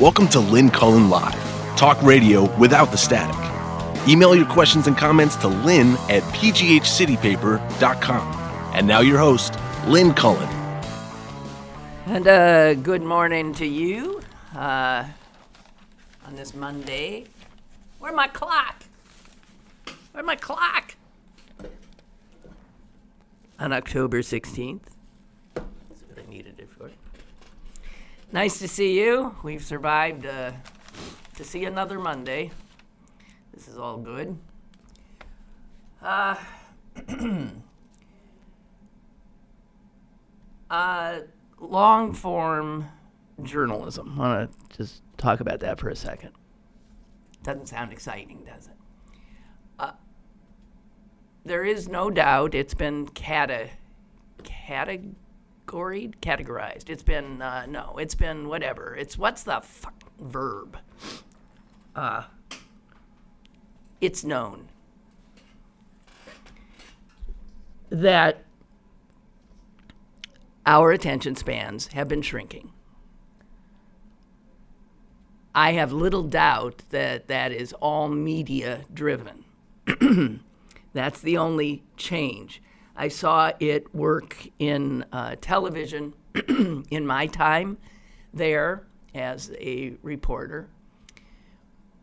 Welcome to Lynn Cullen Live, talk radio without the static. Email your questions and comments to lynn@pghcitypaper.com. And now your host, Lynn Cullen. And good morning to you on this Monday. Where's my clock? Where's my clock? On October 16th. That's what I needed it for. Nice to see you. We've survived to see another Monday. This is all good. Long-form journalism. I want to just talk about that for a second. Doesn't sound exciting, does it? There is no doubt it's been categorized. It's been, it's been whatever. What's the verb? It's known that our attention spans have been shrinking. I have little doubt that that is all media driven. That's the only change. I saw it work in television in my time there as a reporter.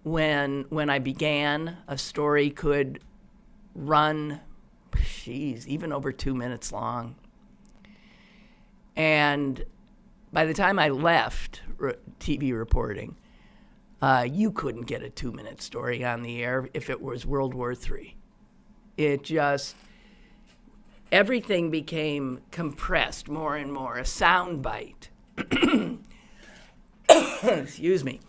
When I began, a story could run, even over 2 minutes long. And by the time I left TV reporting, you couldn't get a 2-minute story on the air if it was World War III. Everything became compressed more and more, a sound bite. Excuse me.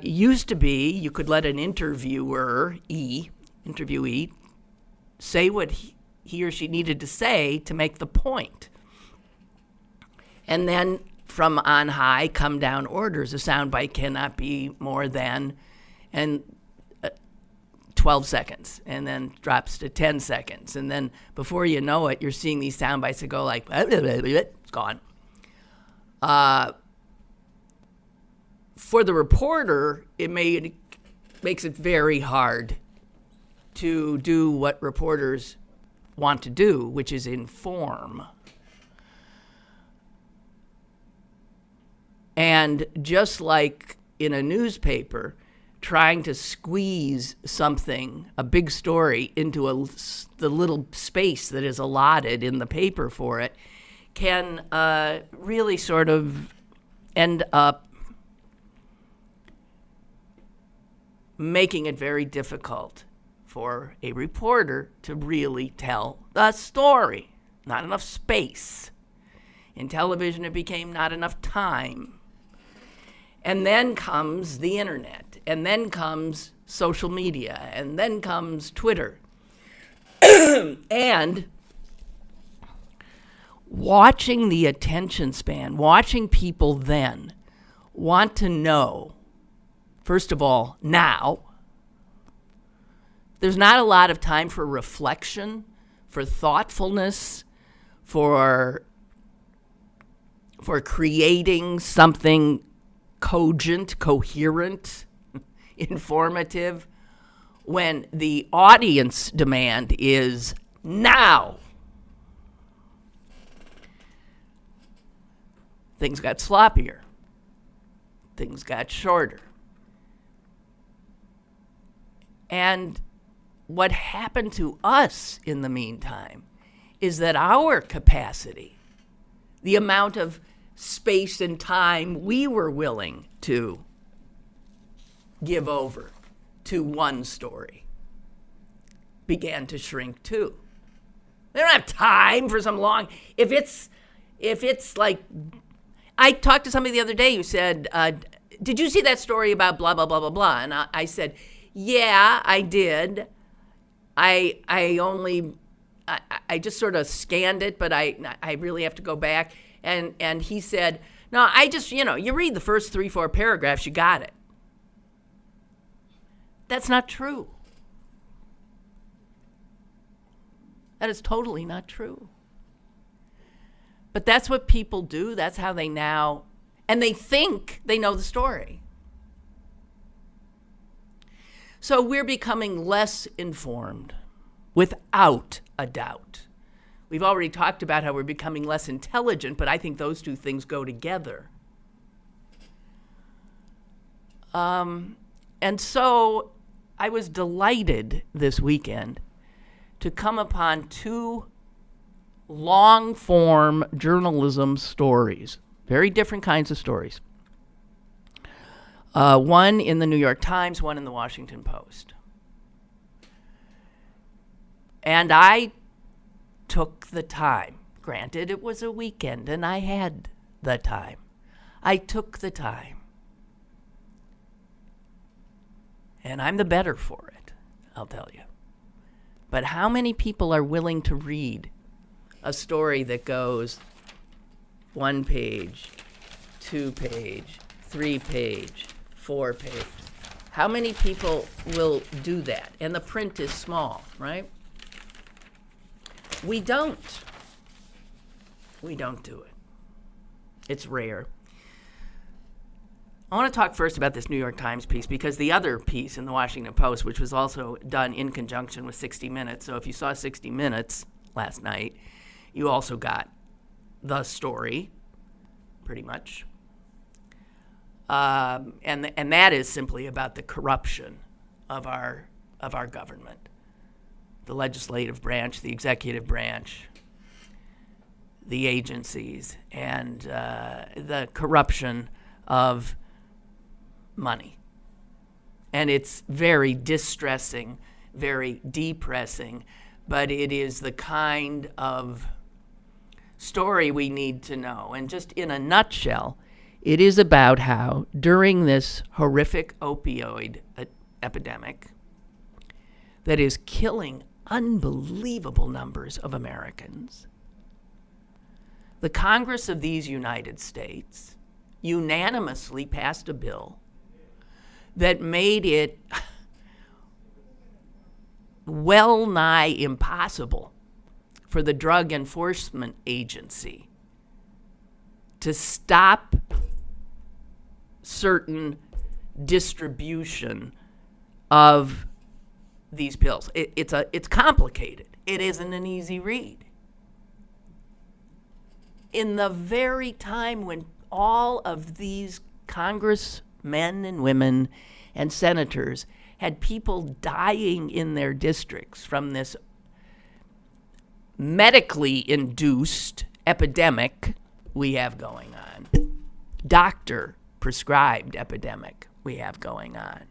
Used to be, you could let an interviewee, say what he or she needed to say to make the point. And then from on high come down orders. A soundbite cannot be more than 12 seconds, and then drops to 10 seconds. And then before you know it, you're seeing these sound bites that go like, it's gone. For the reporter, it makes it very hard to do what reporters want to do, which is inform. And just like in a newspaper, trying to squeeze something, a big story, into the little space that is allotted in the paper for it, can really sort of end up making it very difficult for a reporter to really tell the story. Not enough space. In television, it became not enough time. And then comes the internet, and then comes social media, and then comes Twitter. And watching the attention span, watching people then want to know, first of all, now, there's not a lot of time for reflection, for thoughtfulness, for creating something cogent, coherent, informative, when the audience demand is now. Things got sloppier. Things got shorter. And what happened to us in the meantime is that our capacity, the amount of space and time we were willing to give over to one story, began to shrink too. They don't have time for some long, if it's like, I talked to somebody the other day who said, did you see that story about blah, blah, blah, blah, blah? And I said, yeah, I did. I just sort of scanned it, but I really have to go back. And he said, no, I just, you read the first 3-4 paragraphs, you got it. That's not true. That is totally not true. But that's what people do. That's how they now And they think they know the story. So we're becoming less informed, without a doubt. We've already talked about how we're becoming less intelligent, but I think those two things go together. And so I was delighted this weekend to come upon two long-form journalism stories, very different kinds of stories. One in the New York Times, one in the Washington Post. And I took the time. Granted, it was a weekend, and I had the time. I took the time. And I'm the better for it, I'll tell you. But how many people are willing to read a story that goes 1 page, 2 page, 3 page, 4 page? How many people will do that? And the print is small, right? We don't. We don't do it. It's rare. I want to talk first about this New York Times piece, because the other piece in the Washington Post, which was also done in conjunction with 60 Minutes, so if you saw 60 Minutes last night, you also got the story, pretty much. And that is simply about the corruption of our government, the legislative branch, the executive branch, the agencies, and the corruption of money. And it's very distressing, very depressing, but it is the kind of story we need to know. And just in a nutshell, it is about how during this horrific opioid epidemic that is killing unbelievable numbers of Americans, the Congress of these United States unanimously passed a bill that made it well nigh impossible for the Drug Enforcement Agency to stop certain distribution of these pills. It's complicated. It isn't an easy read. In the very time when all of these congressmen and women and senators had people dying in their districts from this medically induced epidemic we have going on, doctor prescribed epidemic we have going on,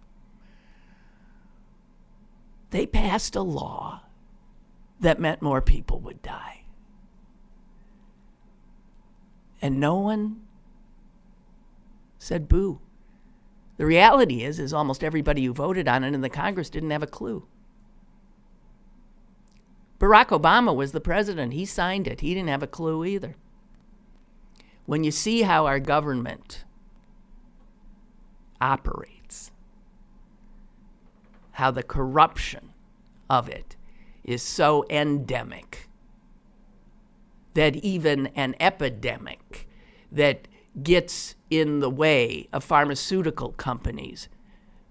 they passed a law that meant more people would die. And no one said boo. The reality is almost everybody who voted on it in the Congress didn't have a clue. Barack Obama was the president. He signed it. He didn't have a clue either. When you see how our government operates, how the corruption of it is so endemic that even an epidemic that gets in the way of pharmaceutical companies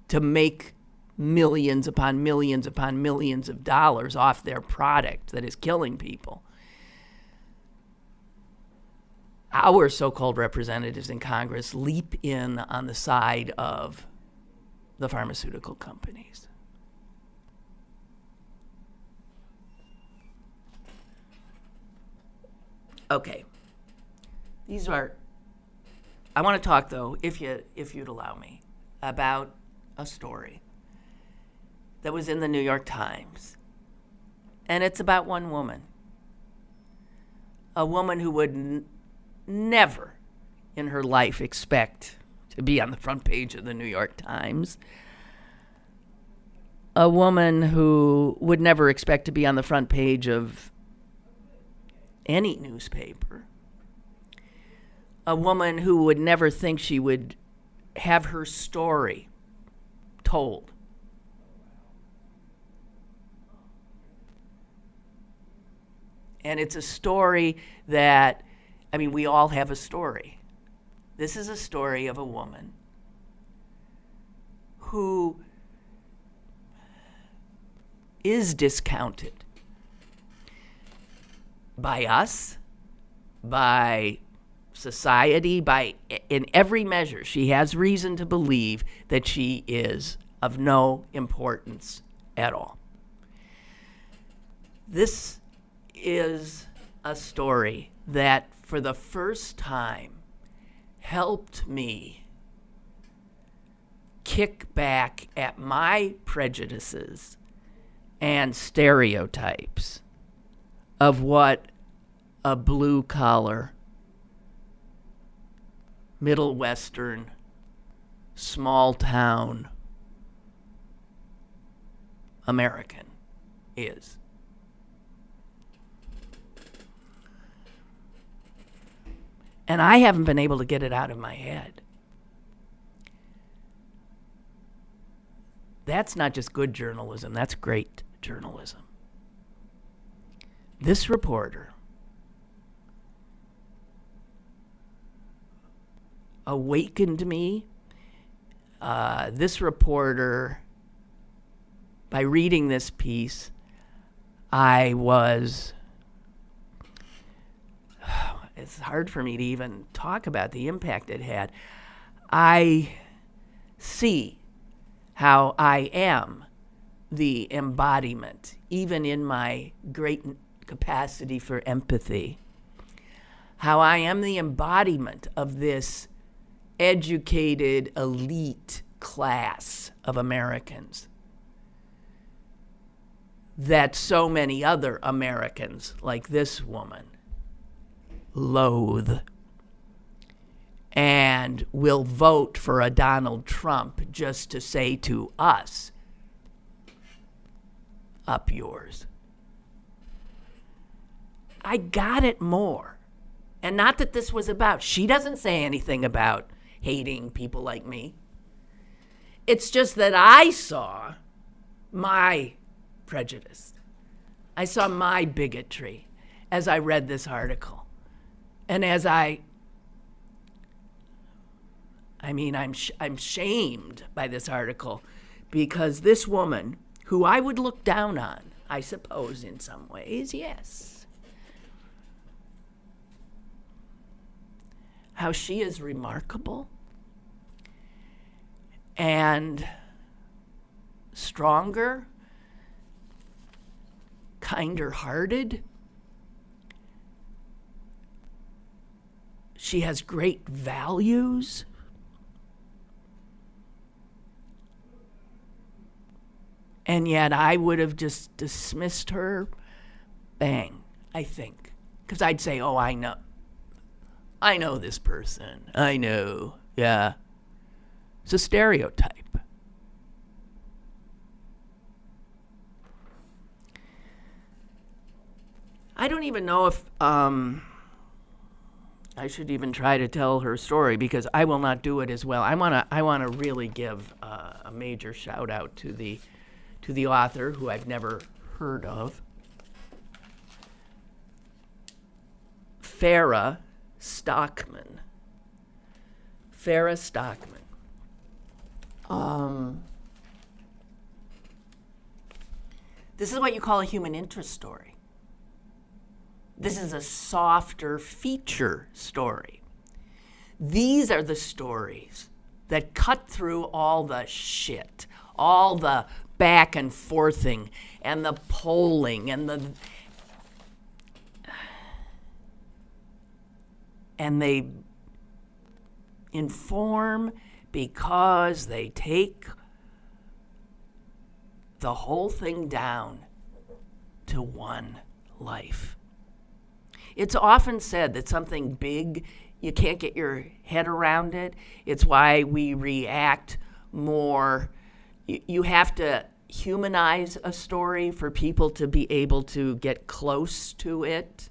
to make millions upon millions upon millions of dollars off their product that is killing people. Our so-called representatives in Congress leap in on the side of the pharmaceutical companies. Okay. I want to talk, though, if you'd allow me, about a story that was in the New York Times. And it's about one woman. A woman who would never in her life expect to be on the front page of the New York Times. A woman who would never expect to be on the front page of any newspaper. A woman who would never think she would have her story told. And it's a story that, we all have a story. This is a story of a woman who is discounted by us, by society, in every measure. She has reason to believe that she is of no importance at all. This is a story that for the first time helped me kick back at my prejudices and stereotypes of what a blue-collar, Middle Western, small-town American is. And I haven't been able to get it out of my head. That's not just good journalism, that's great journalism. This reporter awakened me. This reporter, by reading this piece, it's hard for me to even talk about the impact it had. I see how I am the embodiment, even in my great capacity for empathy, how I am the embodiment of this educated elite class of Americans that so many other Americans, like this woman, loathe and will vote for a Donald Trump just to say to us, up yours. I got it more. And not that this was about, she doesn't say anything about hating people like me. It's just that I saw my prejudice. I saw my bigotry as I read this article. And as I'm shamed by this article because this woman, who I would look down on, I suppose in some ways, yes, how she is remarkable and stronger, kinder-hearted. She has great values. And yet I would have just dismissed her, bang, I think. Because I'd say, oh, I know this person. I know, yeah. It's a stereotype. I don't even know if I should even try to tell her story, because I will not do it as well. I want to really give a major shout out to the author, who I've never heard of, Farah Stockman. Farah Stockman. This is what you call a human interest story. This is a softer feature story. These are the stories that cut through all the shit, all the back and forthing and the polling and they inform because they take the whole thing down to one life. It's often said that something big, you can't get your head around it. It's why we react more. You have to humanize a story for people to be able to get close to it.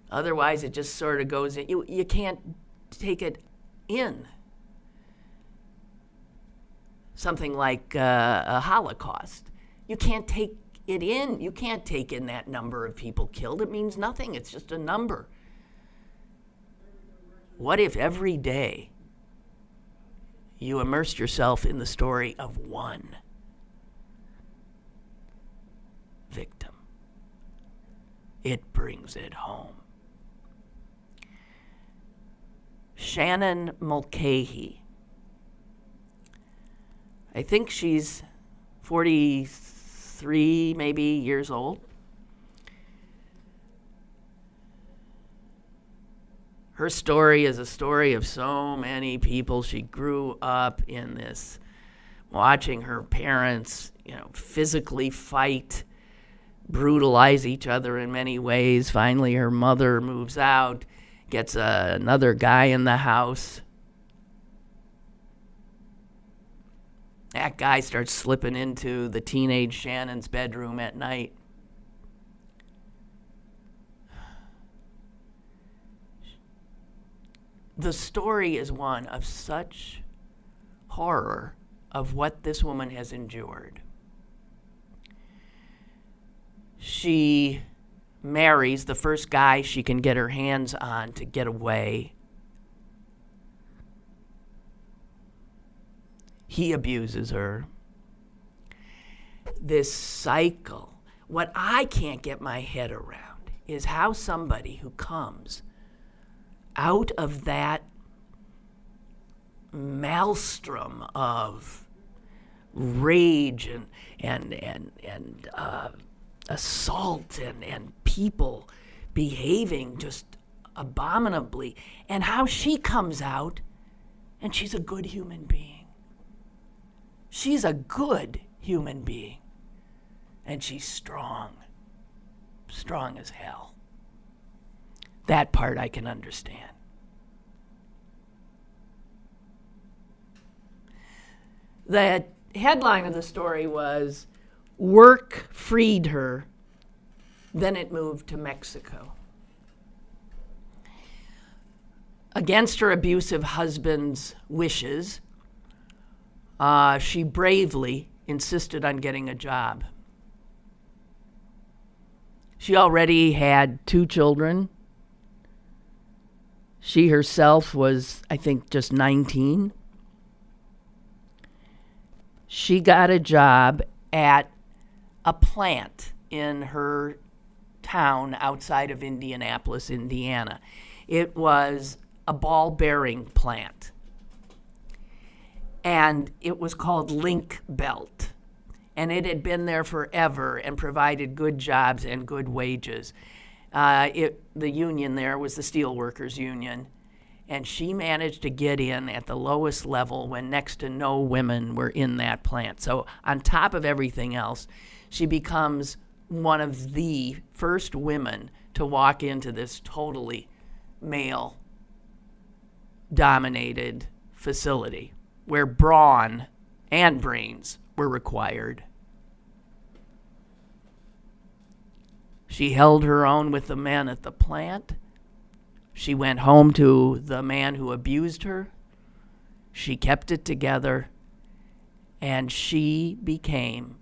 Otherwise, it just sort of goes in. You can't take it in. Something like a Holocaust. You can't take it in. You can't take in that number of people killed. It means nothing. It's just a number. What if every day you immersed yourself in the story of one victim? It brings it home. Shannon Mulcahy. I think she's 43, maybe, years old. Her story is a story of so many people. She grew up in this, watching her parents, physically fight, brutalize each other in many ways. Finally, her mother moves out, gets another guy in the house. That guy starts slipping into the teenage Shannon's bedroom at night. The story is one of such horror of what this woman has endured. She marries the first guy she can get her hands on to get away. He abuses her. This cycle. What I can't get my head around is how somebody who comes out of that maelstrom of rage and assault and people behaving just abominably, and how she comes out and she's a good human being. She's a good human being. And she's strong. Strong as hell. That part I can understand. The headline of the story was, "Work freed her, then it moved to Mexico." Against her abusive husband's wishes, she bravely insisted on getting a job. She already had 2 children. She herself was, I think, just 19. She got a job at a plant in her town outside of Indianapolis, Indiana. It was a ball bearing plant. And it was called Link Belt. And it had been there forever and provided good jobs and good wages. The union there was the Steelworkers Union, and she managed to get in at the lowest level when next to no women were in that plant. So on top of everything else, she becomes one of the first women to walk into this totally male-dominated facility where brawn and brains were required. She held her own with the men at the plant. She went home to the man who abused her. She kept it together, and she became,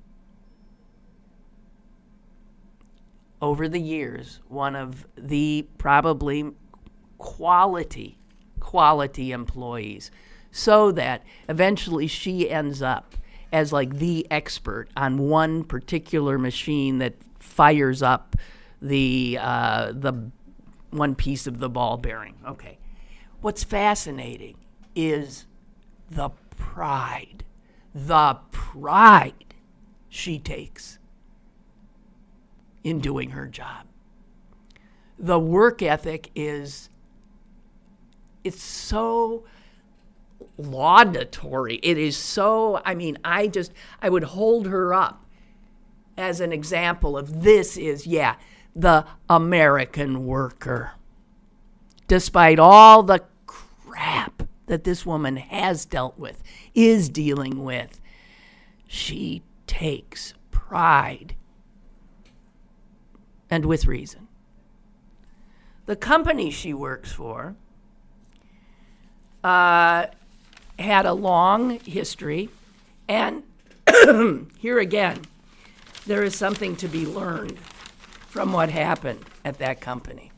over the years, one of the probably quality employees, so that eventually she ends up as like the expert on one particular machine that fires up the one piece of the ball bearing. Okay. What's fascinating is the pride she takes in doing her job. The work ethic it's so laudatory. It is so, I would hold her up as an example of this is, the American worker. Despite all the crap that this woman has dealt with, is dealing with, she takes pride, and with reason. The company she works for had a long history, and here again, there is something to be learned from what happened at that company.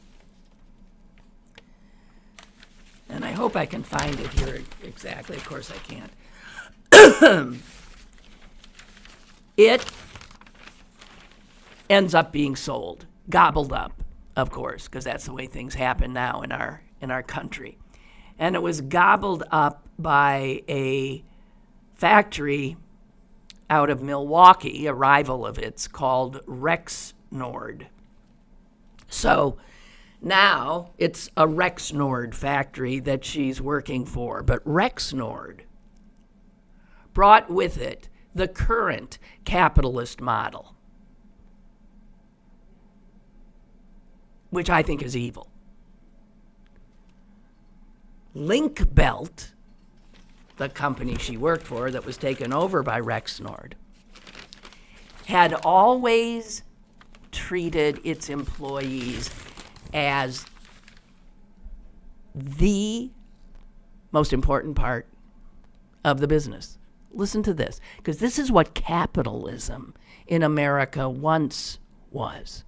hope I can find it here exactly. Of course I can't. It ends up being sold, gobbled up, of course, because that's the way things happen now in our country. And it was gobbled up by a factory out of Milwaukee, a rival of its, called Rexnord. So now it's a Rexnord factory that she's working for. But Rexnord brought with it the current capitalist model, which I think is evil. Link Belt, the company she worked for that was taken over by Rexnord, had always treated its employees as the most important part of the business. Listen to this, because this is what capitalism in America once was.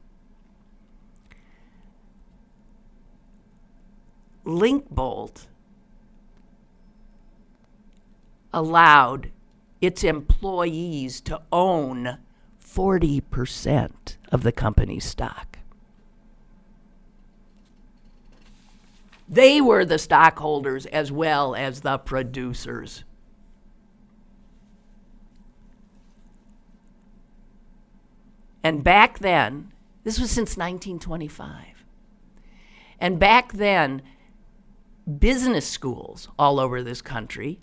Linkbolt allowed its employees to own 40% of the company's stock. They were the stockholders as well as the producers. And back then, this was since 1925. And back then, business schools all over this country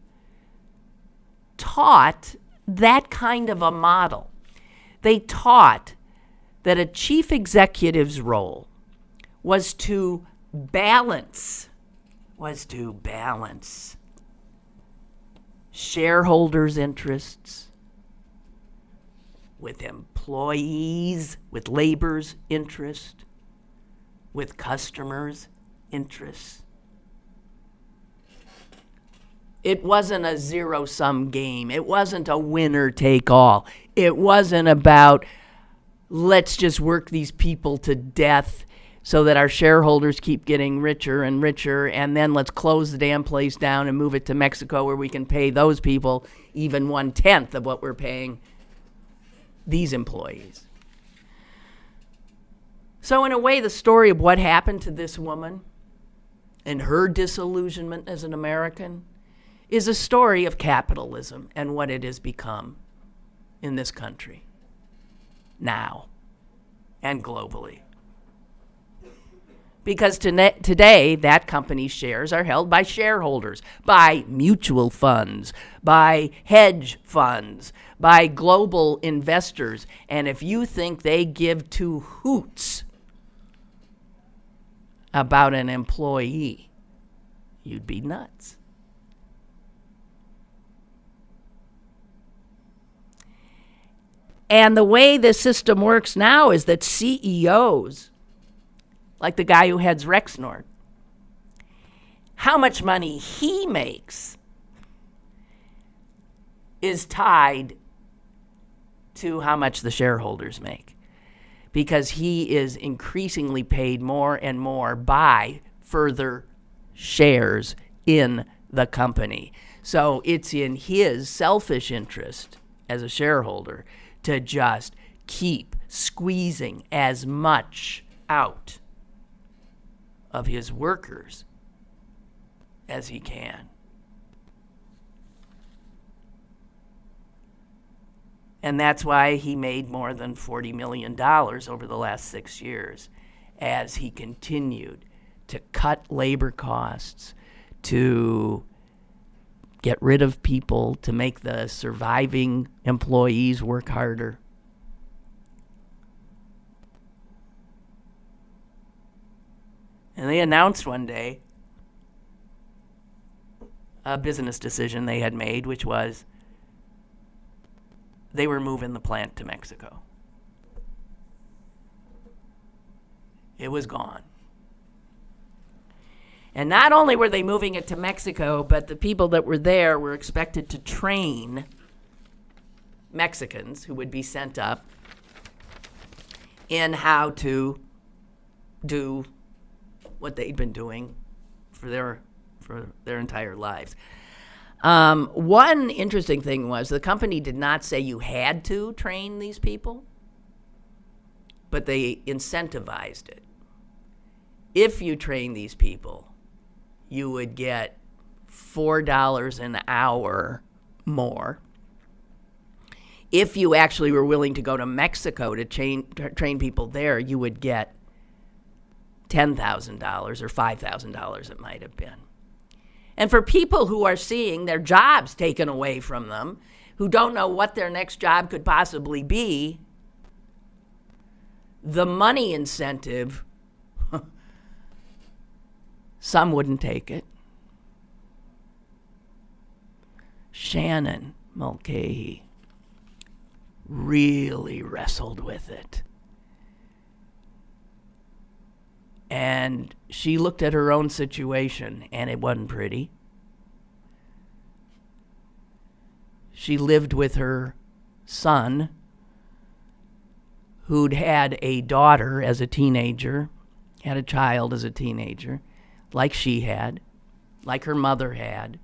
taught that kind of a model. They taught that a chief executive's role was to balance shareholders' interests with employees, with labor's interest, with customers' interests. It wasn't a zero-sum game. It wasn't a winner-take-all. It wasn't about, let's just work these people to death so that our shareholders keep getting richer and richer, and then let's close the damn place down and move it to Mexico where we can pay those people even 1/10 of what we're paying these employees. So in a way, the story of what happened to this woman and her disillusionment as an American is a story of capitalism and what it has become in this country now and globally. Because today, that company's shares are held by shareholders, by mutual funds, by hedge funds, by global investors. And if you think they give two hoots about an employee, you'd be nuts. And the way this system works now is that CEOs, like the guy who heads Rexnord, how much money he makes is tied to how much the shareholders make, because he is increasingly paid more and more by further shares in the company. So it's in his selfish interest as a shareholder to just keep squeezing as much out of his workers as he can. And that's why he made more than $40 million over the last 6 years as he continued to cut labor costs, to get rid of people, to make the surviving employees work harder. And they announced one day a business decision they had made, which was they were moving the plant to Mexico. It was gone. And not only were they moving it to Mexico, but the people that were there were expected to train Mexicans who would be sent up in how to do what they'd been doing for for their entire lives. One interesting thing was the company did not say you had to train these people, but they incentivized it. If you train these people, you would get $4 an hour more. If you actually were willing to go to Mexico to train people there, you would get $10,000 or $5,000 it might have been. And for people who are seeing their jobs taken away from them, who don't know what their next job could possibly be, the money incentive, some wouldn't take it. Shannon Mulcahy really wrestled with it. And she looked at her own situation, and it wasn't pretty. She lived with her son, who'd had a daughter as a teenager, had a child as a teenager, like she had, like her mother had.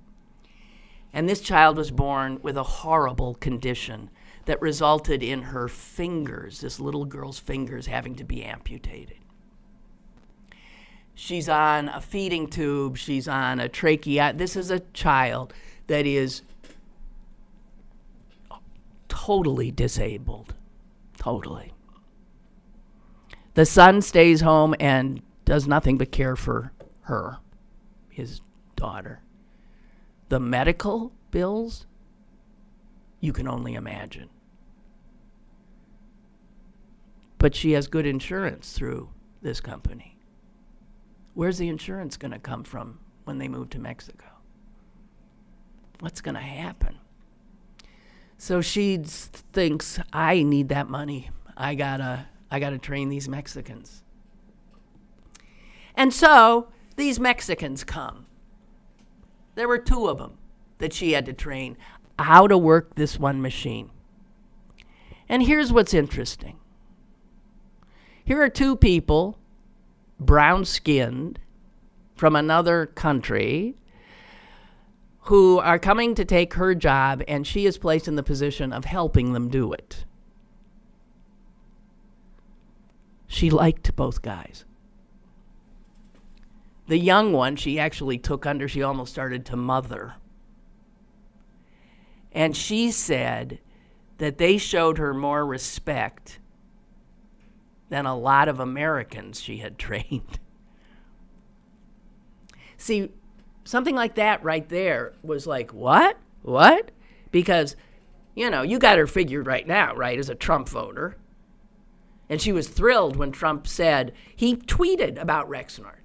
And this child was born with a horrible condition that resulted in her fingers, this little girl's fingers, having to be amputated. She's on a feeding tube. She's on a trachea. This is a child that is totally disabled. Totally. The son stays home and does nothing but care for her, his daughter. The medical bills, you can only imagine. But she has good insurance through this company. Where's the insurance going to come from when they move to Mexico? What's going to happen? So she thinks, I need that money. I gotta train these Mexicans. And so these Mexicans come. There were 2 of them that she had to train how to work this one machine. And here's what's interesting. Here are 2 people, brown-skinned, from another country, who are coming to take her job, and she is placed in the position of helping them do it. She liked both guys. The young one she actually took under, she almost started to mother. And she said that they showed her more respect than a lot of Americans she had trained. See, something like that right there was like, what? What? Because, you got her figured right now, right, as a Trump voter. And she was thrilled when Trump said, he tweeted about Rexnord.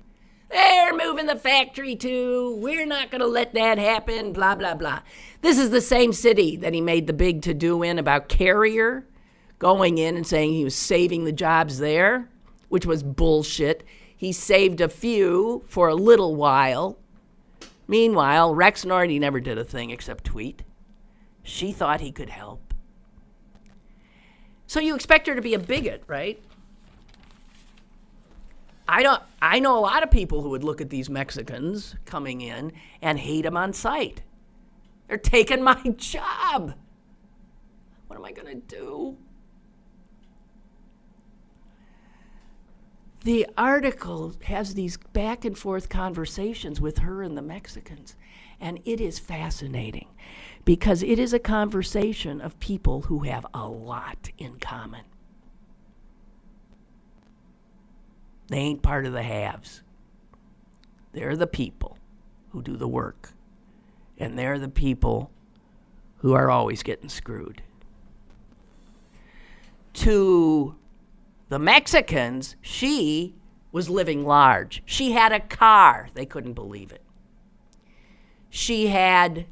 They're moving the factory too. We're not going to let that happen, blah, blah, blah. This is the same city that he made the big to-do in about Carrier going in and saying he was saving the jobs there, which was bullshit. He saved a few for a little while. Meanwhile, Rexnord, he never did a thing except tweet. She thought he could help. So you expect her to be a bigot, right? I know a lot of people who would look at these Mexicans coming in and hate them on sight. They're taking my job. What am I going to do? The article has these back and forth conversations with her and the Mexicans, and it is fascinating because it is a conversation of people who have a lot in common. They ain't part of the haves. They're the people who do the work, and they're the people who are always getting screwed. To the Mexicans, she was living large. She had a car. They couldn't believe it. She had,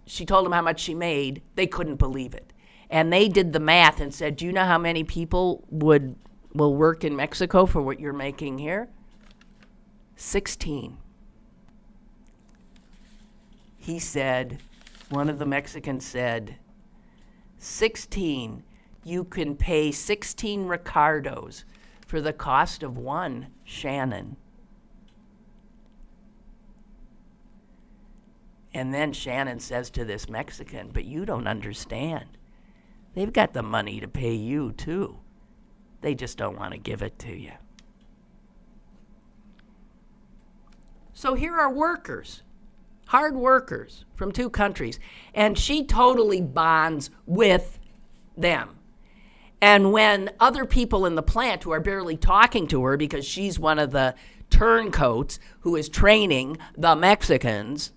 she told them how much she made, they couldn't believe it. And they did the math and said, do you know how many people will work in Mexico for what you're making here? 16. He said, one of the Mexicans said, 16. You can pay 16 Ricardos for the cost of one Shannon. And then Shannon says to this Mexican, but you don't understand. They've got the money to pay you too. They just don't want to give it to you. So here are workers, hard workers from two countries, and she totally bonds with them. And when other people in the plant who are barely talking to her because she's one of the turncoats who is training the Mexicans,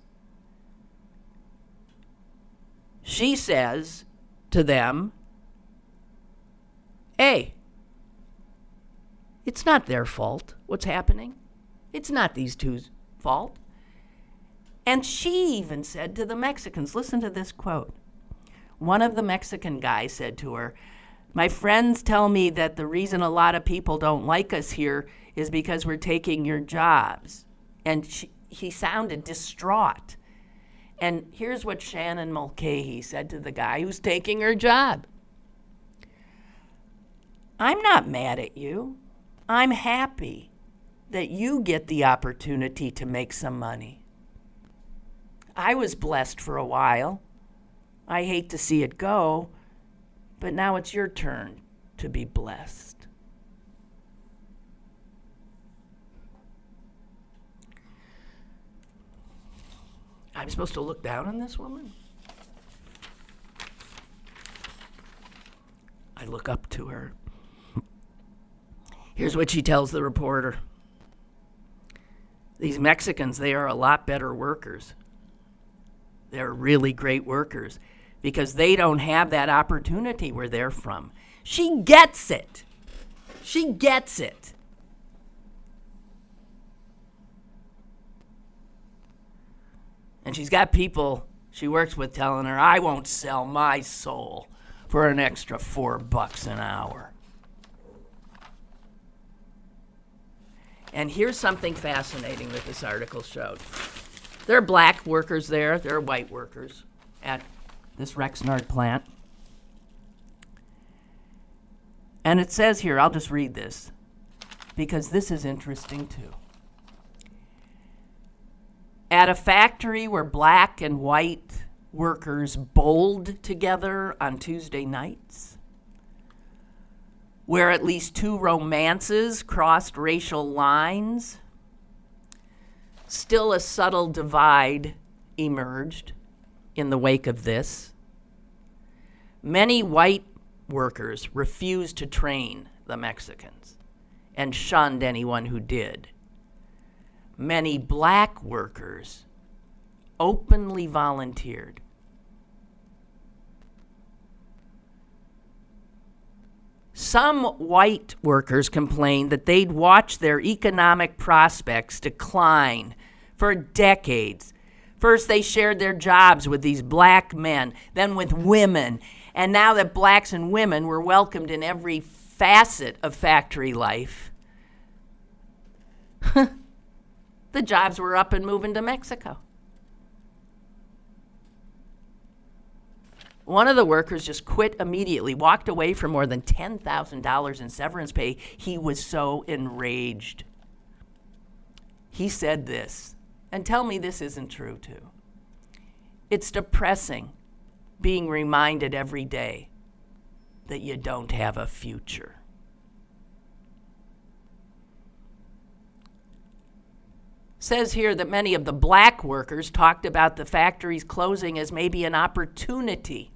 she says to them, hey, it's not their fault what's happening. It's not these two's fault. And she even said to the Mexicans, listen to this quote. One of the Mexican guys said to her, my friends tell me that the reason a lot of people don't like us here is because we're taking your jobs. And he sounded distraught. And here's what Shannon Mulcahy said to the guy who's taking her job. I'm not mad at you. I'm happy that you get the opportunity to make some money. I was blessed for a while. I hate to see it go, but now it's your turn to be blessed. I'm supposed to look down on this woman? I look up to her. Here's what she tells the reporter. These Mexicans, they are a lot better workers. They're really great workers because they don't have that opportunity where they're from. She gets it. She gets it. And she's got people she works with telling her, I won't sell my soul for an extra $4 an hour. And here's something fascinating that this article showed. There are black workers there. There are white workers at this Rexnord plant. And it says here, I'll just read this, because this is interesting too. At a factory where black and white workers bowled together on Tuesday nights, where at least 2 romances crossed racial lines, still a subtle divide emerged in the wake of this. Many white workers refused to train the Mexicans and shunned anyone who did. Many black workers openly volunteered. Some white workers complained that they'd watched their economic prospects decline for decades. First, they shared their jobs with these black men, then with women. And now that blacks and women were welcomed in every facet of factory life, the jobs were up and moving to Mexico. One of the workers just quit immediately, walked away for more than $10,000 in severance pay. He was so enraged. He said this, and tell me this isn't true too. It's depressing being reminded every day that you don't have a future. Says here that many of the black workers talked about the factories closing as maybe an opportunity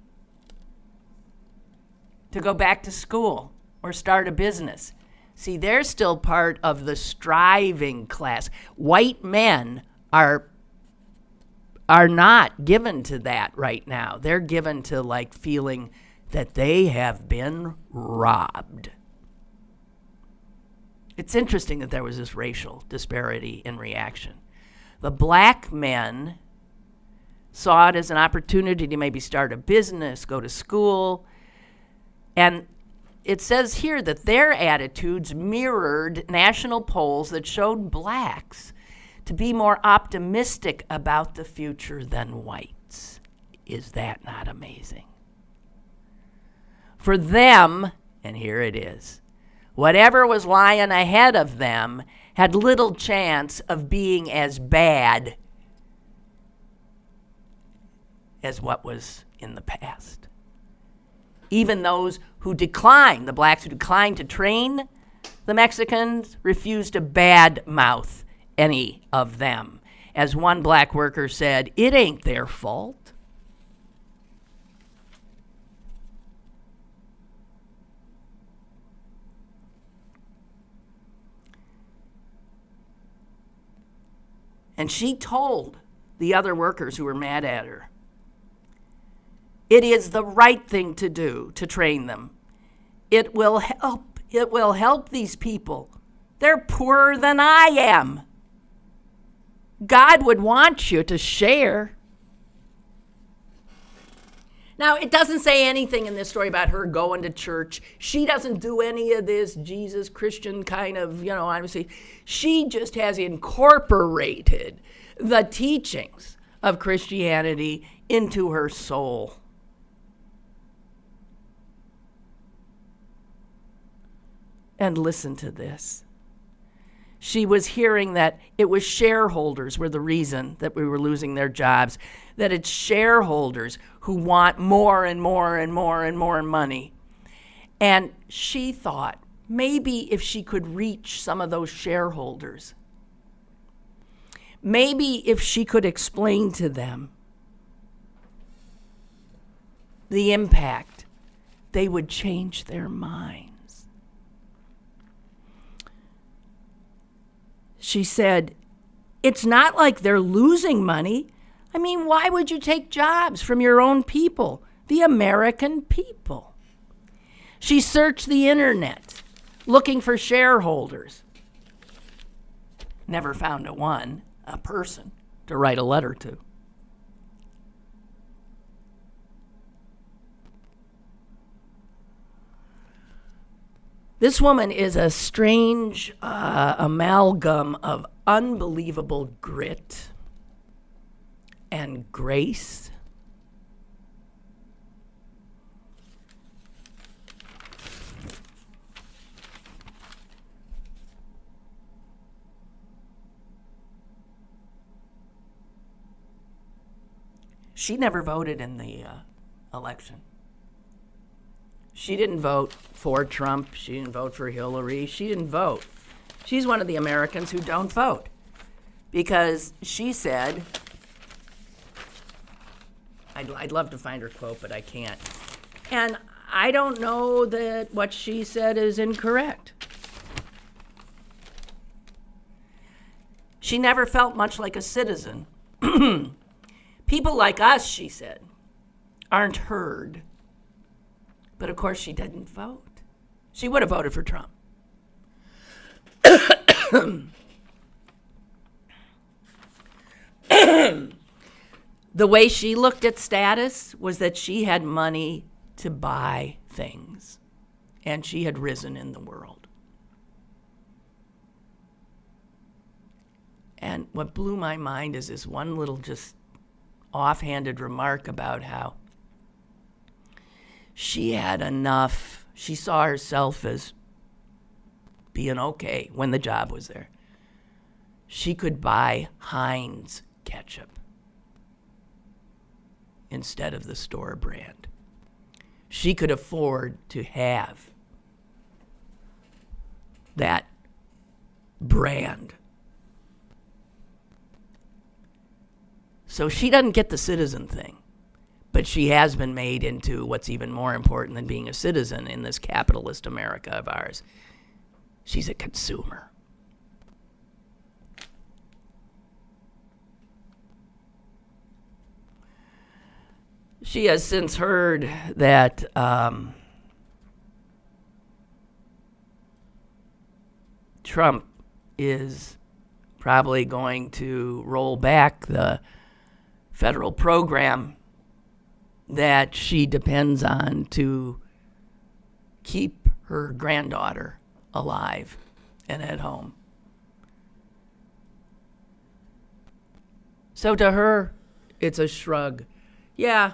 to go back to school or start a business. See, they're still part of the striving class. White men are not given to that right now. They're given to like feeling that they have been robbed. It's interesting that there was this racial disparity in reaction. The black men saw it as an opportunity to maybe start a business, go to school. And it says here that their attitudes mirrored national polls that showed blacks to be more optimistic about the future than whites. Is that not amazing? For them, and here it is, whatever was lying ahead of them had little chance of being as bad as what was in the past. Even those who declined, the blacks who declined to train the Mexicans, refused to badmouth any of them. As one black worker said, it ain't their fault. And she told the other workers who were mad at her, it is the right thing to do to train them. It will help. It will help these people. They're poorer than I am. God would want you to share. Now, it doesn't say anything in this story about her going to church. She doesn't do any of this Jesus Christian kind of, obviously. She just has incorporated the teachings of Christianity into her soul. And listen to this. She was hearing that it was shareholders were the reason that we were losing their jobs, that it's shareholders who want more and more and more and more money. And she thought maybe if she could reach some of those shareholders, maybe if she could explain to them the impact, they would change their minds. She said, it's not like they're losing money. I mean, why would you take jobs from your own people, the American people? She searched the internet looking for shareholders. Never found a person to write a letter to. This woman is a strange amalgam of unbelievable grit and grace. She never voted in the election. She didn't vote for Trump. She didn't vote for Hillary. She didn't vote. She's one of the Americans who don't vote because she said, I'd love to find her quote, but I can't. And I don't know that what she said is incorrect. She never felt much like a citizen. People like us, she said, aren't heard. But of course, she didn't vote. She would have voted for Trump. The way she looked at status was that she had money to buy things, and she had risen in the world. And what blew my mind is this one little just offhanded remark about how she had enough. She saw herself as being okay when the job was there. She could buy Heinz ketchup instead of the store brand. She could afford to have that brand. So she doesn't get the citizen thing. But she has been made into what's even more important than being a citizen in this capitalist America of ours. She's a consumer. She has since heard that Trump is probably going to roll back the federal program that she depends on to keep her granddaughter alive and at home. So to her, it's a shrug. Yeah,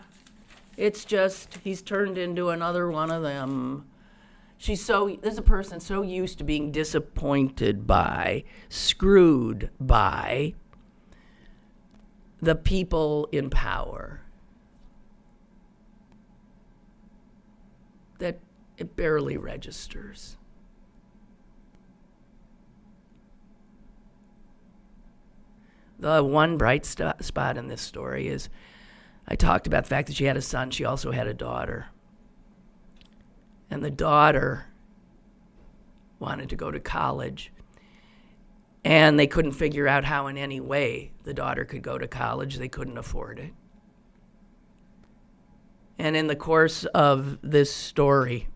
it's just he's turned into another one of them. There's a person so used to being disappointed by, screwed by the people in power It barely registers. The one bright spot in this story is I talked about the fact that she had a son. She also had a daughter. And the daughter wanted to go to college. And they couldn't figure out how in any way the daughter could go to college. They couldn't afford it. And in the course of this story,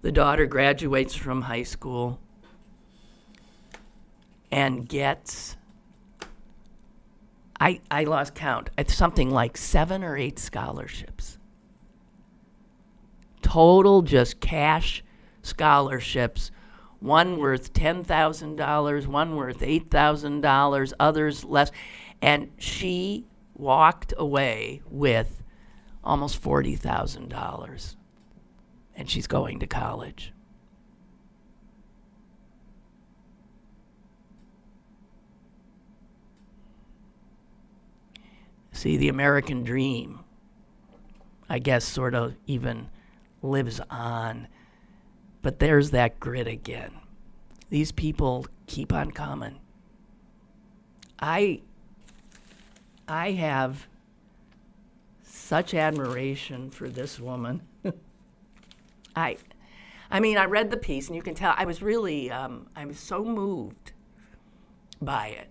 the daughter graduates from high school and gets, I lost count, it's something like 7 or 8 scholarships. Total just cash scholarships. One worth $10,000, one worth $8,000, others less. And she walked away with almost $40,000. And she's going to college. See, the American dream, I guess, sort of even lives on. But there's that grit again. These people keep on coming. I have such admiration for this woman. I mean, I read the piece, and you can tell I was really, I was so moved by it.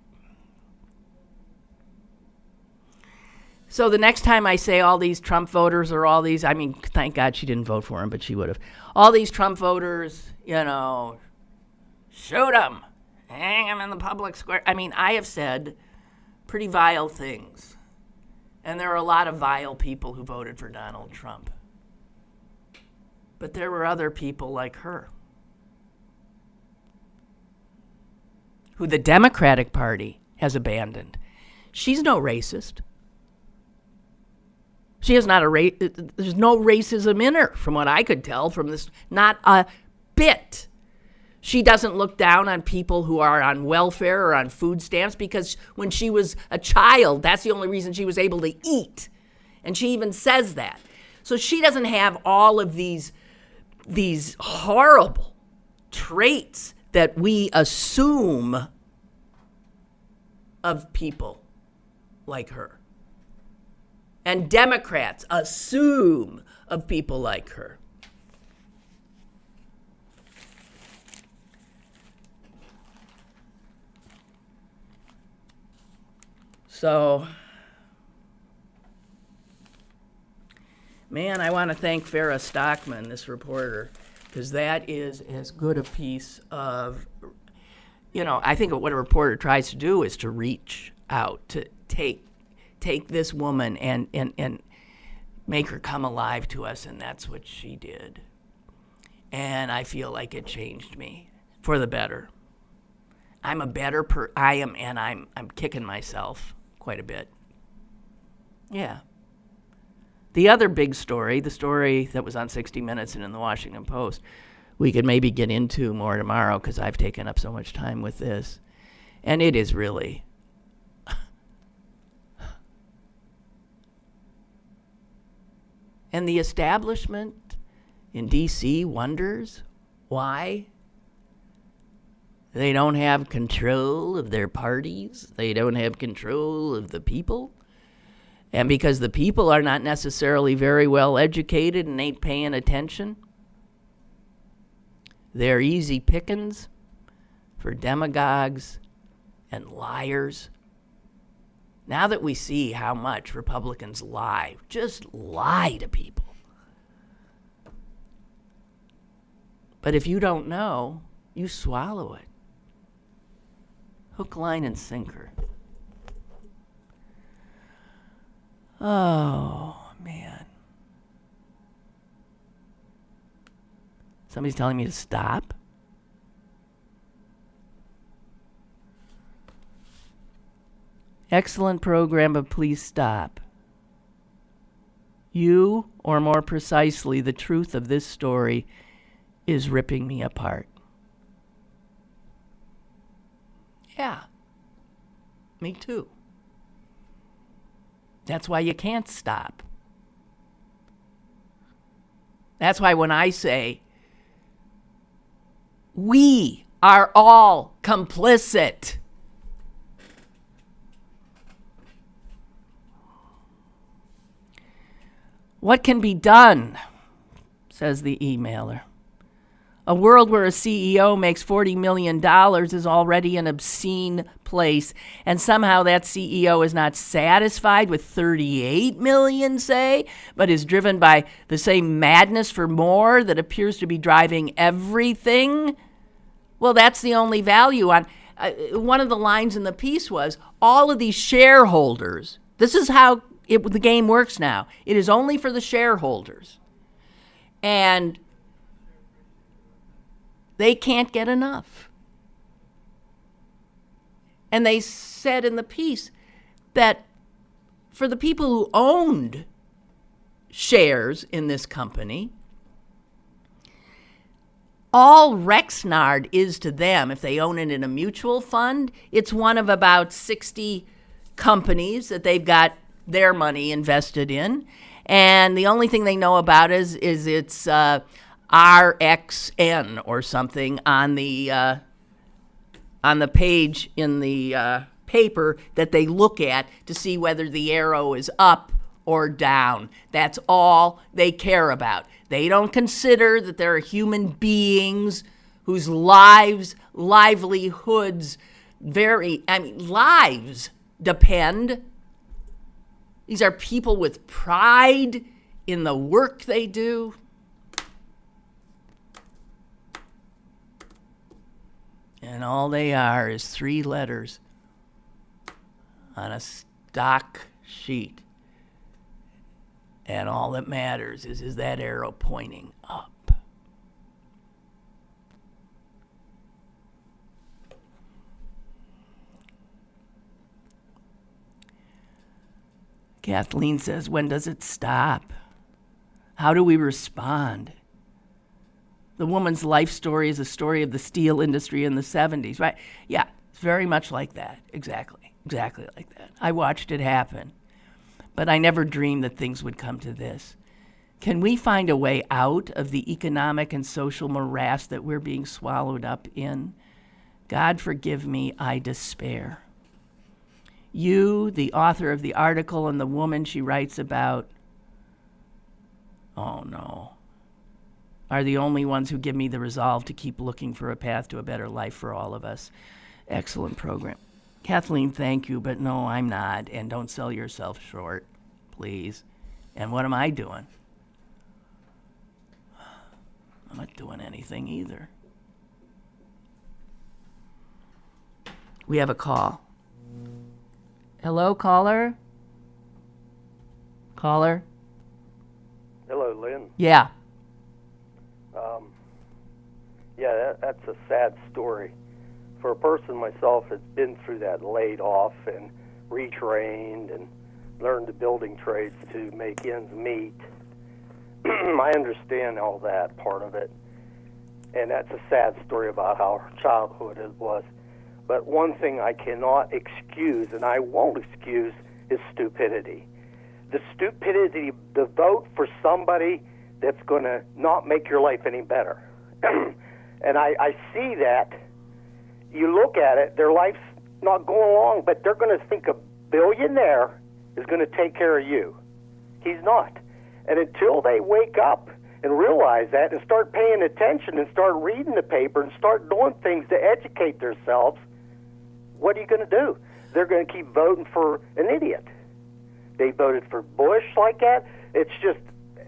So the next time I say all these Trump voters or all these, I mean, thank God she didn't vote for him, but she would have. All these Trump voters, you know, shoot them, hang them in the public square. I mean, I have said pretty vile things. And there are a lot of vile people who voted for Donald Trump. But there were other people like her who the Democratic Party has abandoned. She's no racist. She is not there's no racism in her, from what I could tell from this, not a bit. She doesn't look down on people who are on welfare or on food stamps, because when she was a child, that's the only reason she was able to eat. And she even says that. So she doesn't have all of these horrible traits that we assume of people like her. And Democrats assume of people like her. So, man, I want to thank Farrah Stockman, this reporter, because that is as good a piece of, you know, I think what a reporter tries to do is to reach out, to take this woman and make her come alive to us, and that's what she did. And I feel like it changed me for the better. I'm a better I'm kicking myself quite a bit. Yeah. The other big story, the story that was on 60 Minutes and in the Washington Post, we could maybe get into more tomorrow because I've taken up so much time with this. And it is really and the establishment in D.C. wonders why they don't have control of their parties. They don't have control of the people. And because the people are not necessarily very well educated and ain't paying attention, they're easy pickings for demagogues and liars. Now that we see how much Republicans lie, just lie to people. But if you don't know, you swallow it. Hook, line, and sinker. Oh, man. Somebody's telling me to stop. Excellent program, but please stop. You, or more precisely, the truth of this story is ripping me apart. Yeah, me too. That's why you can't stop. That's why when I say we are all complicit, what can be done, says the emailer. A world where a CEO makes $40 million is already an obscene place, and somehow that CEO is not satisfied with 38 million, say, but is driven by the same madness for more that appears to be driving everything. Well, that's the only value on. One of the lines in the piece was, all of these shareholders, this is how the game works now. It is only for the shareholders. And they can't get enough. And they said in the piece that for the people who owned shares in this company, all Rexnard is to them, if they own it in a mutual fund, it's one of about 60 companies that they've got their money invested in. And the only thing they know about is its RXN or something on the page in the paper that they look at to see whether the arrow is up or down. That's all they care about. They don't consider that there are human beings whose lives depend. These are people with pride in the work they do. And all they are is 3 letters on a stock sheet. And all that matters is that arrow pointing up. Kathleen says, when does it stop? How do we respond? The woman's life story is a story of the steel industry in the 70s, right? Yeah, it's very much like that. Exactly like that. I watched it happen. But I never dreamed that things would come to this. Can we find a way out of the economic and social morass that we're being swallowed up in? God forgive me, I despair. You, the author of the article, and the woman she writes about, oh no, are the only ones who give me the resolve to keep looking for a path to a better life for all of us. Excellent program. Kathleen, thank you, but no, I'm not. And don't sell yourself short, please. And what am I doing? I'm not doing anything either. We have a call. Hello, caller? Caller? Hello, Lynn. Yeah. That's a sad story. For a person myself that's been through that, laid off and retrained and learned the building trades to make ends meet, I understand all that part of it. And that's a sad story about how her childhood was. But one thing I cannot excuse, and I won't excuse, is stupidity. The stupidity to vote for somebody that's going to not make your life any better. And I see that. You look at it, their life's not going along, but they're going to think a billionaire is going to take care of you. He's not. And until they wake up and realize that and start paying attention and start reading the paper and start doing things to educate themselves, what are you going to do? They're going to keep voting for an idiot. They voted for Bush like that. It's just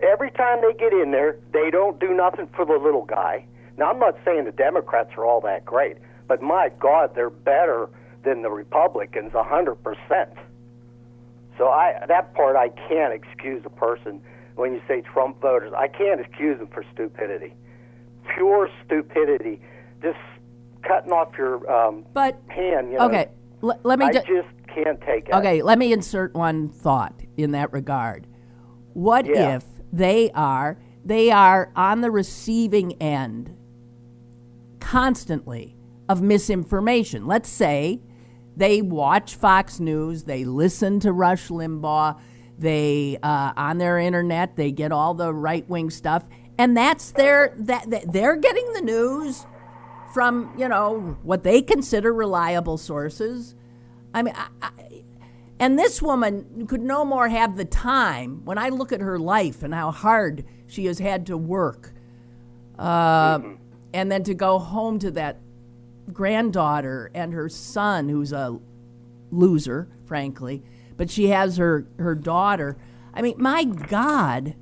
every time they get in there, they don't do nothing for the little guy. Now, I'm not saying the Democrats are all that great, but my God, they're better than the Republicans 100%. So that part I can't excuse a person when you say Trump voters. I can't excuse them for stupidity. Pure stupidity. Just cutting off your hand, you know. Okay, let me... I just can't take it. Okay, let me insert one thought in that regard. What if they are on the receiving end constantly of misinformation? Let's say they watch Fox News, they listen to Rush Limbaugh, they on their internet, they get all the right-wing stuff, And that's they're getting the news from, what they consider reliable sources. I mean, and this woman could no more have the time. When I look at her life and how hard she has had to work, and then to go home to that granddaughter and her son, who's a loser, frankly, but she has her daughter. I mean, my God,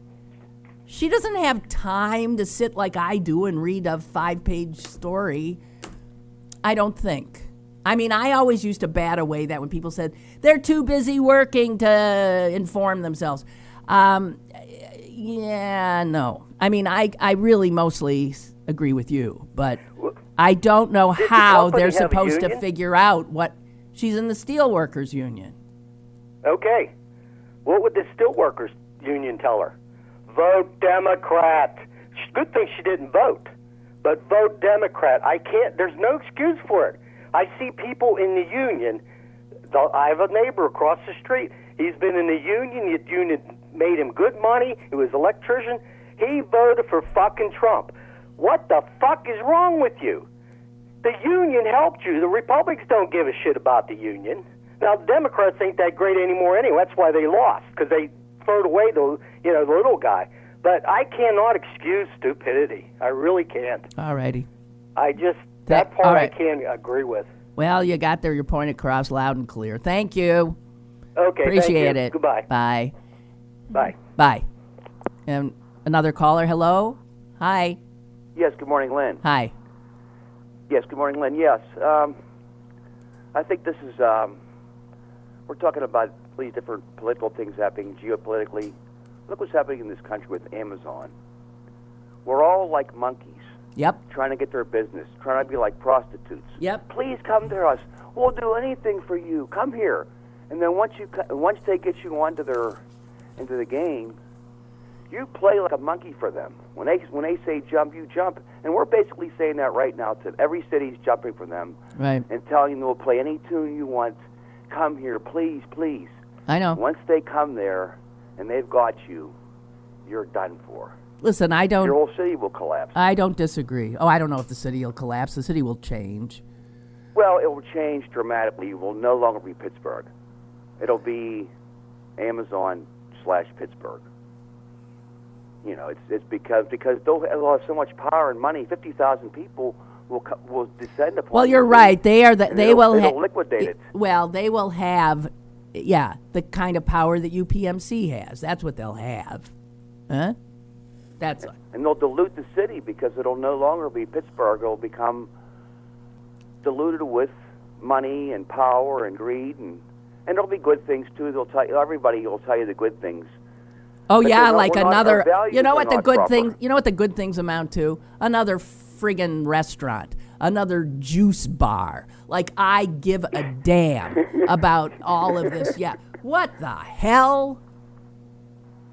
she doesn't have time to sit like I do and read a 5-page story. I don't think. I mean, I always used to bat away that when people said they're too busy working to inform themselves. Yeah, no. I mean, I really mostly agree with you, but I don't know how they're supposed to figure out what. She's in the Steelworkers Union. Okay. What would the Steelworkers Union tell her? Vote Democrat. Good thing she didn't vote, but vote Democrat. There's no excuse for it. I see people in the union. I have a neighbor across the street. He's been in the union. The union made him good money. He was an electrician. He voted for fucking Trump. What the fuck is wrong with you? The union helped you. The Republicans don't give a shit about the union. Now, the Democrats ain't that great anymore anyway. That's why they lost, because they throwed away the little guy. But I cannot excuse stupidity. I really can't. All righty. That part I can't agree with. Well, you got your point across loud and clear. Thank you. Okay, appreciate thank you. it. Goodbye. Bye. Bye. Bye. And another caller. Hello. Hi. Yes. Good morning, Lynn. Hi. Yes. Good morning, Lynn. Yes. I think this is. We're talking about these different political things happening geopolitically. Look what's happening in this country with Amazon. We're all like monkeys. Yep. Trying to get their business, trying to be like prostitutes. Yep. Please come to us. We'll do anything for you. Come here. And then once they get you into the game, you play like a monkey for them. When they say jump, you jump. And we're basically saying that right now to every city's jumping for them. Right. And telling them we'll play any tune you want. Come here, please, please. I know. Once they come there and they've got you, you're done for. Listen, your whole city will collapse. I don't disagree. Oh, I don't know if the city will collapse. The city will change. Well, it will change dramatically. It will no longer be Pittsburgh. It'll be Amazon/Pittsburgh. It's because they'll have so much power and money. 50,000 people will descend upon. Well, you're right. They'll liquidate it. Well, they will have, the kind of power that UPMC has. That's what they'll have, huh? And they'll dilute the city because it'll no longer be Pittsburgh. It'll become diluted with money and power and greed, and there'll be good things too. Everybody will tell you the good things. Oh but yeah, like another. You know what the good proper. things? You know what the good things amount to? Another friggin' restaurant, another juice bar. Like I give a damn about all of this. Yeah, what the hell?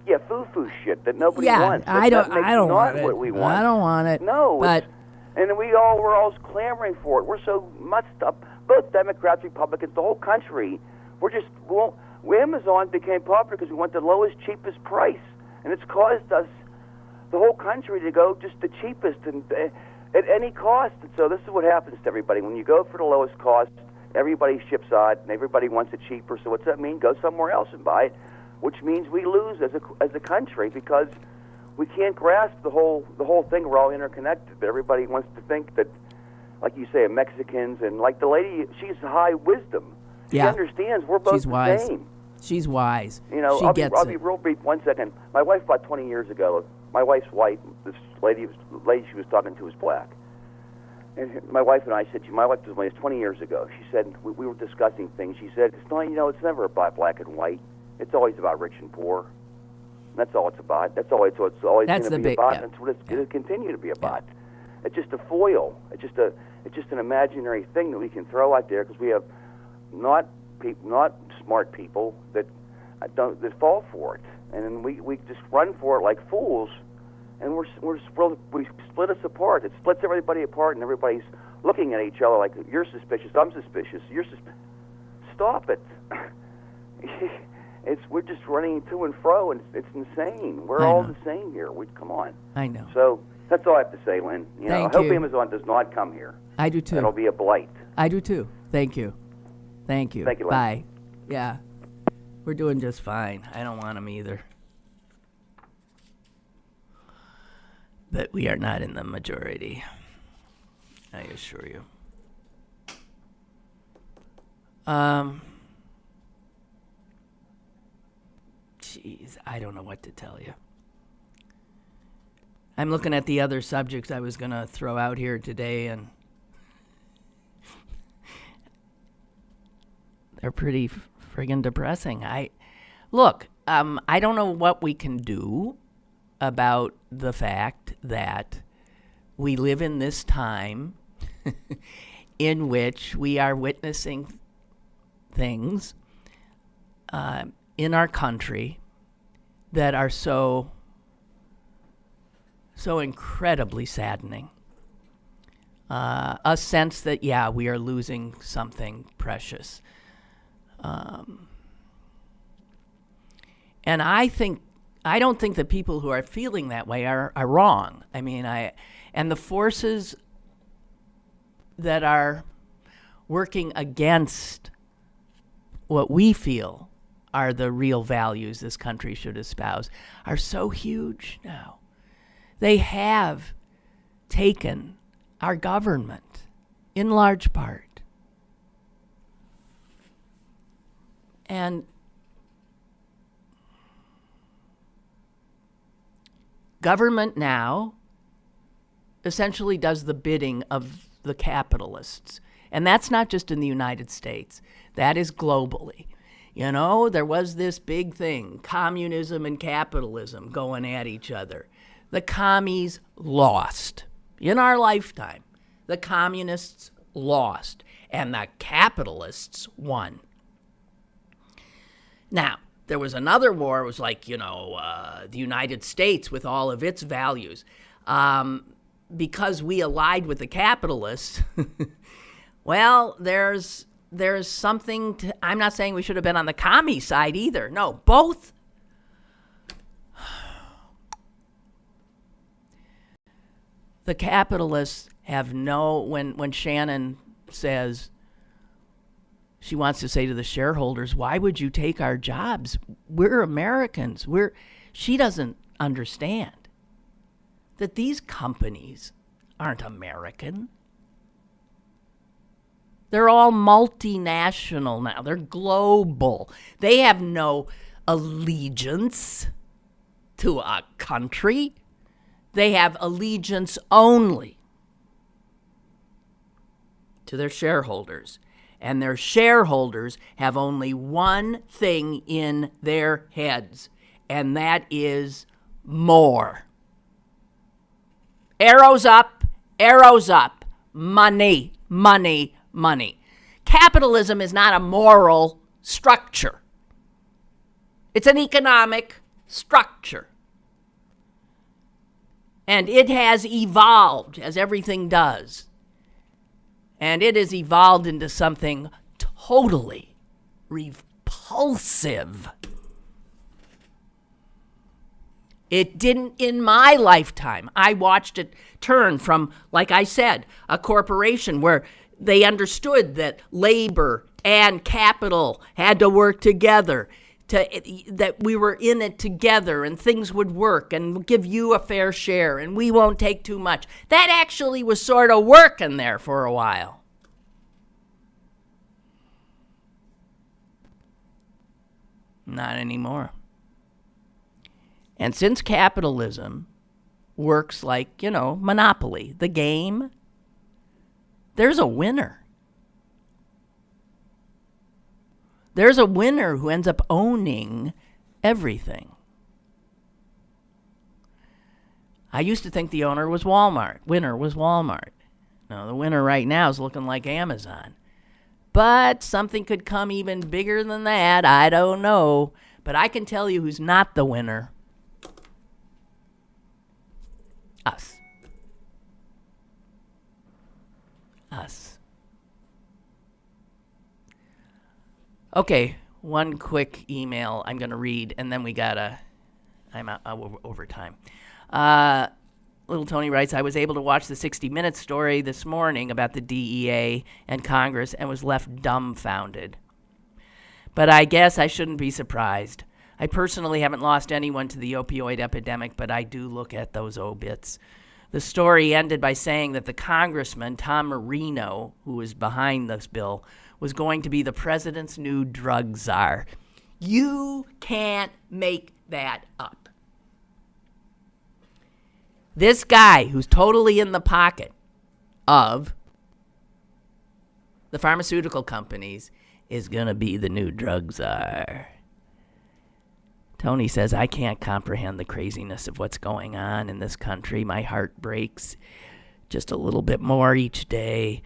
Yeah, foo-foo shit that nobody wants. I don't want it. What we want. I don't want it. No, and we're all clamoring for it. We're so mussed up. Both Democrats, Republicans, the whole country. Amazon became popular because we want the lowest, cheapest price, and it's caused us, the whole country, to go just the cheapest and at any cost. And so this is what happens to everybody when you go for the lowest cost. Everybody ships out, and everybody wants it cheaper. So what's that mean? Go somewhere else and buy it. Which means we lose as a country because we can't grasp the whole thing. We're all interconnected, but everybody wants to think that, like you say, Mexicans and like the lady, she's high wisdom. She understands we're both the same. She's wise. I'll be real brief. 1 second. My wife, about 20 years ago, my wife's white. This lady she was talking to was black. And my wife and I said, my wife was 20 years ago. She said, we were discussing things. She said, it's never about black and white. It's always about rich and poor. And that's all it's about. That's always going to be about. And that's what it's going to continue to be about. It's just a foil. It's just an imaginary thing that we can throw out there because we have not smart people that fall for it, and then we just run for it like fools, and we split us apart. It splits everybody apart, and everybody's looking at each other like you're suspicious, I'm suspicious, Stop it. we're just running to and fro, and it's insane. We're I all know. the same here. Come on. I know. So that's all I have to say, Lynn. I Thank hope you. Amazon does not come here. I do too. It'll be a blight. I do too. Thank you. Thank you. Thank you, Lynn. Bye. Yeah. We're doing just fine. I don't want them either. But we are not in the majority. I assure you. Jeez, I don't know what to tell you. I'm looking at the other subjects I was going to throw out here today, and they're pretty friggin' depressing. I don't know what we can do about the fact that we live in this time in which we are witnessing things in our country that are so incredibly saddening. A sense that, we are losing something precious. And I don't think that people who are feeling that way are wrong. I mean, and the forces that are working against what we feel are the real values this country should espouse are so huge now. They have taken our government in large part. And government now essentially does the bidding of the capitalists. And that's not just in the United States. That is globally. There was this big thing, communism and capitalism going at each other. The commies lost. In our lifetime, the communists lost, and the capitalists won. Now, there was another war. It was like, the United States with all of its values. Because we allied with the capitalists, well, there's something to, I'm not saying we should have been on the commie side either. No, both. The capitalists have when Shannon says, she wants to say to the shareholders, why would you take our jobs? We're Americans. She doesn't understand that these companies aren't American. They're all multinational now. They're global. They have no allegiance to a country. They have allegiance only to their shareholders. And their shareholders have only one thing in their heads, and that is more. Arrows up, money, money, money. Capitalism is not a moral structure. It's an economic structure. And it has evolved, as everything does. And it has evolved into something totally repulsive. It didn't in my lifetime. I watched it turn from, like I said, a corporation where they understood that labor and capital had to work together, that we were in it together and things would work and we'll give you a fair share and we won't take too much. That actually was sort of working there for a while. Not anymore. And since capitalism works like, monopoly, the game, there's a winner. There's a winner who ends up owning everything. I used to think the winner was Walmart. No, the winner right now is looking like Amazon. But something could come even bigger than that. I don't know. But I can tell you who's not the winner. Us. Okay, one quick email I'm going to read, and then I'm over time. Little Tony writes, I was able to watch the 60 Minutes story this morning about the DEA and Congress and was left dumbfounded. But I guess I shouldn't be surprised. I personally haven't lost anyone to the opioid epidemic, but I do look at those obits. The story ended by saying that the congressman, Tom Marino, who is behind this bill, was going to be the president's new drug czar. You can't make that up. This guy who's totally in the pocket of the pharmaceutical companies is going to be the new drug czar. Tony says, I can't comprehend the craziness of what's going on in this country. My heart breaks just a little bit more each day.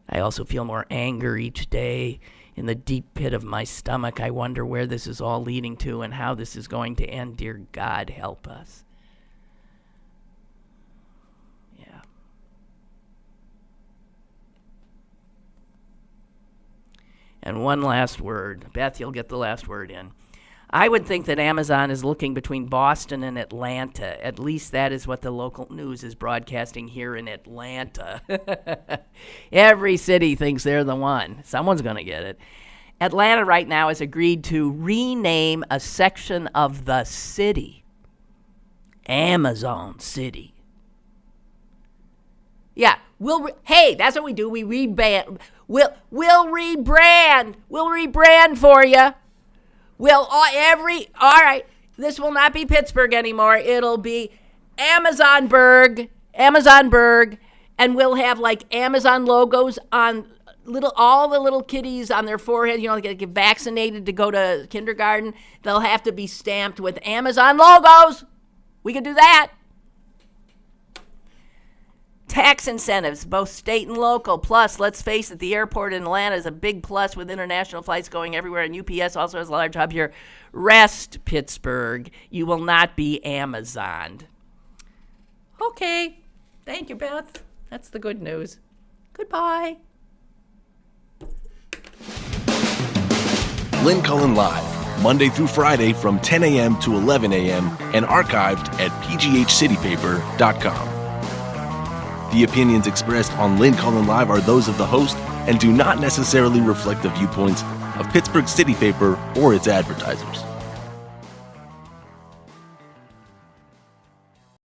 I also feel more anger each day. In the deep pit of my stomach, I wonder where this is all leading to and how this is going to end. Dear God, help us. Yeah. And one last word. Beth, you'll get the last word in. I would think that Amazon is looking between Boston and Atlanta. At least that is what the local news is broadcasting here in Atlanta. Every city thinks they're the one. Someone's going to get it. Atlanta right now has agreed to rename a section of the city Amazon City. Yeah, hey, that's what we do. We rebrand. We'll rebrand. We'll rebrand for you. All right, this will not be Pittsburgh anymore. It'll be Amazonburg, and we'll have like Amazon logos on all the little kiddies on their forehead. You know, they get vaccinated to go to kindergarten. They'll have to be stamped with Amazon logos. We could do that. Tax incentives, both state and local. Plus, let's face it, the airport in Atlanta is a big plus with international flights going everywhere, and UPS also has a large hub here. Rest, Pittsburgh. You will not be Amazoned. Okay. Thank you, Beth. That's the good news. Goodbye. Lynn Cullen Live, Monday through Friday from 10 a.m. to 11 a.m. and archived at pghcitypaper.com. The opinions expressed on Lynn Cullen Live are those of the host and do not necessarily reflect the viewpoints of Pittsburgh City Paper or its advertisers.